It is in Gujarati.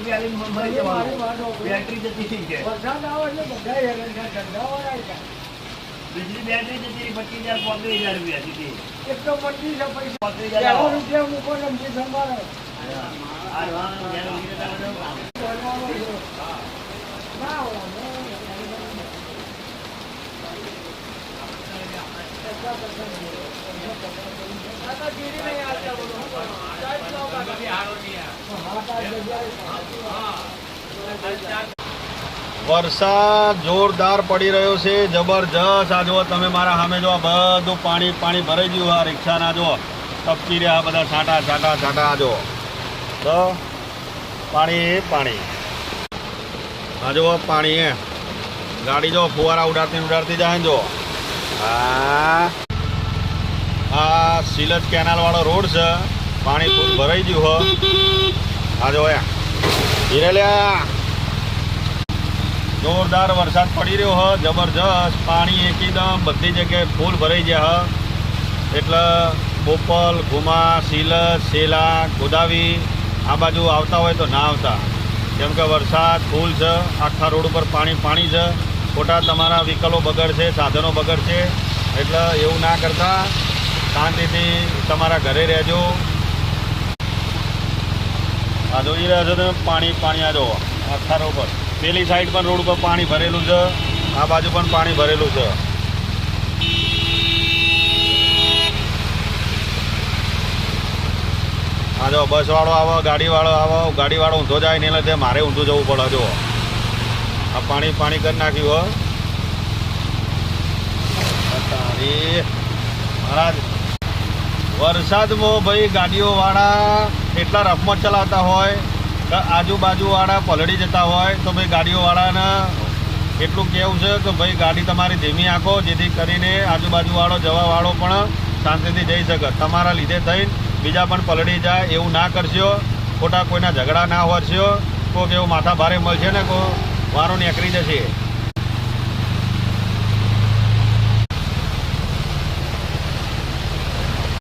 રૂપિયા આલીને મળી જવાનું. બેટરી જતી થઈ છે. વરસાદ આવે એટલે બધા હેરાન થાય, ધંધા વાળા બીજલી બેટરી જતી 25,000 35,000 રૂપિયા સીધી. એક તો મંદી છે પૈસા 35,000 રૂપિયા મૂકો ને અમથી સંભાળો. આ રવાનું જેનું ગીરતા બધું કામ. ના હોય વરસાદ જોરદાર પડી રહ્યો છે, જબરજસ્ત. આ જુઓ તમે મારા સામે જો બધું પાણી પાણી ભરાઈ ગયું. આ રિક્ષાના જો ટપકી રહ્યા બધા છાંટા છાંટા છાંટા. આ જુઓ તો પાણી પાણી. આ જુઓ પાણી ગાડી જો ફુવારા ઉડાડતી ઉડાડતી જાય ને જો. આ સિલજ કેનાલ વાળો રોડ છે, પાણી ફૂલ ભરાઈ ગયું હો. આ જો ધીરે લ્યા. જોરદાર વરસાદ પડી રહ્યો હ, જબરજસ્ત. પાણી એકદમ બધી જગ્યાએ ફૂલ ભરાઈ ગયા હ. એટલે બોપલ, ઘુમા, સિલજ, સેલા, ગોદાવી આ બાજુ આવતા હોય તો ના આવતા, કેમ કે વરસાદ ફૂલ છે. આખા રોડ ઉપર પાણી પાણી છે. ખોટા તમારા વ્હીકલો બગડશે, સાધનો બગડશે. એટલે એવું ના કરતા, શાંતિથી તમારા ઘરે રહેજો. આ જોઈ રહ્યા છો તમે પાણી પાણી. આ જો આખા રોડ પર પેલી સાઈડ પણ રોડ ઉપર પાણી ભરેલું છે, આ બાજુ પણ પાણી ભરેલું છે. હા જો બસ વાળો આવે, ગાડી વાળો આવે. ગાડી વાળો ઊંધો જાય ને લીધે મારે ઊંધું જવું પડે. જો આ પાણી પાણી કરી નાખ્યું હો મહારાજ. વરસાદમાં ભાઈ ગાડીઓ વાળા એટલા રફમાં ચલાવતા હોય કે આજુબાજુવાળા પલળી જતા હોય તો ભાઈ ગાડીઓવાળાને એટલું કહેવું છે કે ભાઈ ગાડી તમારી ધીમી આંખો, જેથી કરીને આજુબાજુવાળો જવાવાળો પણ શાંતિથી જઈ શકે. તમારા લીધે થઈને બીજા પણ પલળી જાય એવું ના કરશો. ખોટા કોઈના ઝઘડા ના વરસ્યો. કોઈક એવું માથા ભારે મળશે ને કોઈ વારો નીકળી જશે.